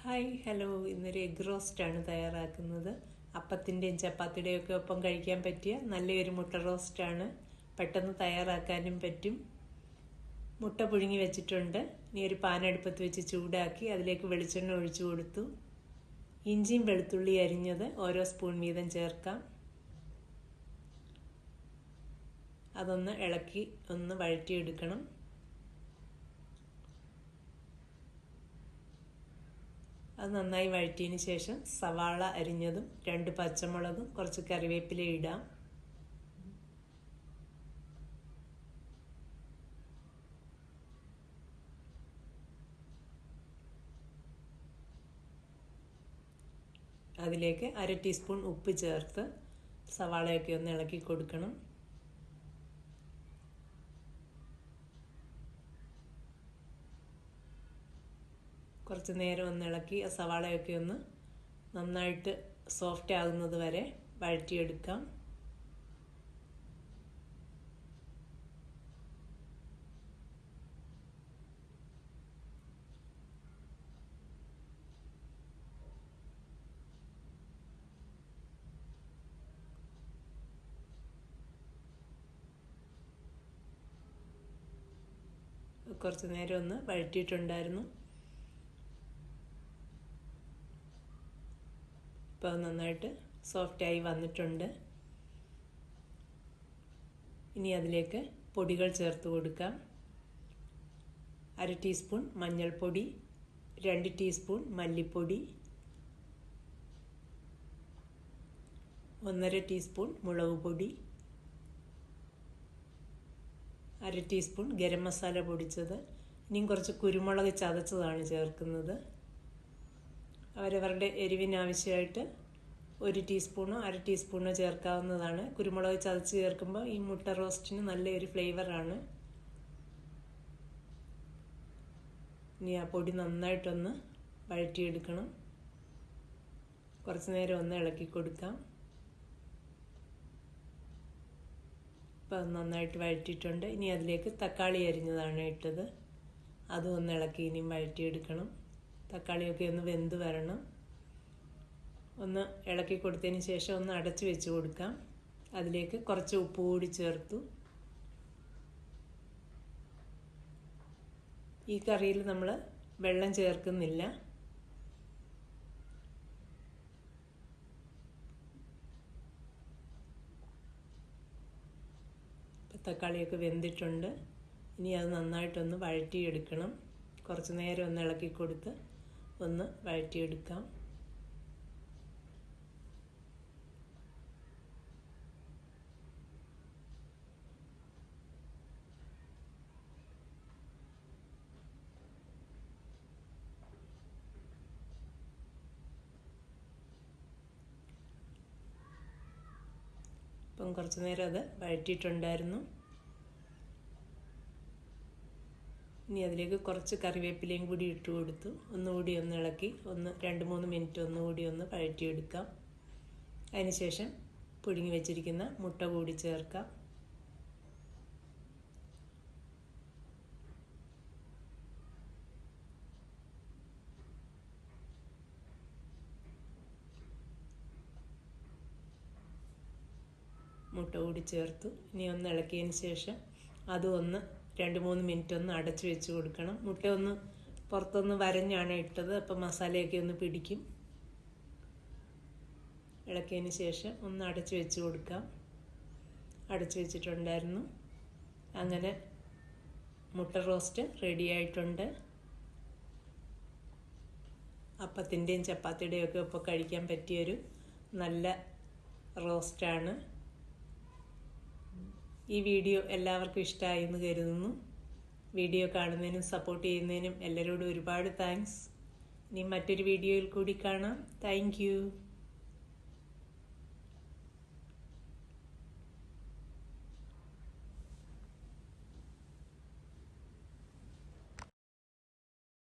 Hi hello, ഇന്നൊരു egg റോസ്റ്റാണ് തയ്യാറാക്കുന്നത്. അപ്പത്തിൻ്റെയും ചപ്പാത്തിയുടെയും ഒക്കെ ഒപ്പം കഴിക്കാൻ പറ്റിയ നല്ലൊരു മുട്ട റോസ്റ്റാണ്. പെട്ടെന്ന് തയ്യാറാക്കാനും പറ്റും. മുട്ട പുഴുങ്ങി വെച്ചിട്ടുണ്ട്. ഇനി ഒരു പാൻ അടുപ്പത്ത് വെച്ച് ചൂടാക്കി അതിലേക്ക് വെളിച്ചെണ്ണ ഒഴിച്ചു കൊടുത്തു. ഇഞ്ചിയും വെളുത്തുള്ളി അരിഞ്ഞത് ഓരോ സ്പൂൺ വീതം ചേർക്കാം. അതൊന്ന് ഇളക്കി ഒന്ന് വഴറ്റിയെടുക്കണം. അത് നന്നായി വഴറ്റിയതിന് ശേഷം സവാള അരിഞ്ഞതും 2 പച്ചമുളകും കുറച്ച് കറിവേപ്പില ഇടാം. അതിലേക്ക് 1/2 ടീസ്പൂൺ ഉപ്പ് ചേർത്ത് സവാളയൊക്കെ ഒന്ന് ഇളക്കി കൊടുക്കണം. കുറച്ച് നേരം ഒന്ന് ഇളക്കി ആ സവാളയൊക്കെ ഒന്ന് നന്നായിട്ട് സോഫ്റ്റ് ആകുന്നത് വരെ വഴറ്റിയെടുക്കാം. കുറച്ച് നേരം ഒന്ന് വഴറ്റിയിട്ടുണ്ടായിരുന്നു. ഇപ്പോൾ നന്നായിട്ട് സോഫ്റ്റായി വന്നിട്ടുണ്ട്. ഇനി അതിലേക്ക് പൊടികൾ ചേർത്ത് കൊടുക്കാം. 1/2 ടീസ്പൂൺ മഞ്ഞൾപ്പൊടി, 2 ടീസ്പൂൺ മല്ലിപ്പൊടി, 1/2 ടീസ്പൂൺ മുളക് പൊടി, 1/2 ടീസ്പൂൺ ഗരം മസാല പൊടിച്ചത്. ഇനിയും കുറച്ച് കുരുമുളക് ചതച്ചതാണ് ചേർക്കുന്നത്. അവരവരുടെ എരിവിനാവശ്യമായിട്ട് 1 ടീസ്പൂണോ 1/2 ടീസ്പൂണോ ചേർക്കാവുന്നതാണ്. കുരുമുളക് ചതച്ച് ചേർക്കുമ്പോൾ ഈ മുട്ട റോസ്റ്റിന് നല്ലൊരു ഫ്ലേവറാണ്. ഇനി ആ പൊടി നന്നായിട്ടൊന്ന് വഴറ്റിയെടുക്കണം. കുറച്ച് നേരം ഒന്ന് ഇളക്കി കൊടുക്കാം. ഇപ്പോൾ അത് നന്നായിട്ട് വഴറ്റിയിട്ടുണ്ട്. ഇനി അതിലേക്ക് തക്കാളി അരിഞ്ഞതാണ് ഇട്ടത്. അതും ഒന്ന് ഇളക്കി ഇനിയും വഴറ്റിയെടുക്കണം. തക്കാളിയൊക്കെ ഒന്ന് വെന്ത് വരണം. ഒന്ന് ഇളക്കി കൊടുത്തതിന് ശേഷം ഒന്ന് അടച്ചു വെച്ച് കൊടുക്കാം. അതിലേക്ക് കുറച്ച് ഉപ്പ് കൂടി ചേർത്തു. ഈ കറിയിൽ നമ്മൾ വെള്ളം ചേർക്കുന്നില്ല. തക്കാളിയൊക്കെ വെന്തിട്ടുണ്ട്. ഇനി അത് നന്നായിട്ടൊന്ന് വഴറ്റിയെടുക്കണം. കുറച്ച് നേരം ഒന്ന് ഇളക്കി കൊടുത്ത് ഒന്ന് വഴറ്റിയെടുക്കാം. ഇപ്പം കുറച്ച് നേരം അത് വഴറ്റിയിട്ടുണ്ടായിരുന്നു. ഇനി അതിലേക്ക് കുറച്ച് കറിവേപ്പിലയും കൂടി ഇട്ട് കൊടുത്തു. ഒന്നുകൂടി ഒന്ന് ഇളക്കി 2-3 മിനിറ്റ് ഒന്നുകൂടി ഒന്ന് വഴറ്റിയെടുക്കാം. അതിനുശേഷം പുഴുങ്ങി വെച്ചിരിക്കുന്ന മുട്ട കൂടി ചേർക്കാം. മുട്ട കൂടി ചേർത്തു. ഇനി ഒന്ന് ഇളക്കിയതിന് ശേഷം അതും ഒന്ന് 2-3 മിനിറ്റ് ഒന്ന് അടച്ചു വെച്ച് കൊടുക്കണം. മുട്ട ഒന്ന് പുറത്തൊന്ന് വരഞ്ഞാണ് ഇട്ടത്. അപ്പം മസാലയൊക്കെ ഒന്ന് പിടിക്കും. ഇളക്കിയതിന് ശേഷം ഒന്ന് അടച്ചു വെച്ച് കൊടുക്കാം. അടച്ചു വെച്ചിട്ടുണ്ടായിരുന്നു. അങ്ങനെ മുട്ട റോസ്റ്റ് റെഡി ആയിട്ടുണ്ട്. അപ്പത്തിൻ്റെയും ചപ്പാത്തിയുടെയും ഒക്കെ ഒപ്പം കഴിക്കാൻ പറ്റിയൊരു നല്ല റോസ്റ്റാണ്. ഈ വീഡിയോ എല്ലാവർക്കും ഇഷ്ടമായി എന്ന് കരുതുന്നു. വീഡിയോ കാണുന്നതിനും സപ്പോർട്ട് ചെയ്യുന്നതിനും എല്ലാവരോടും ഒരുപാട് താങ്ക്സ്. ഇനി മറ്റൊരു വീഡിയോയിൽ കൂടി കാണാം. Thank you.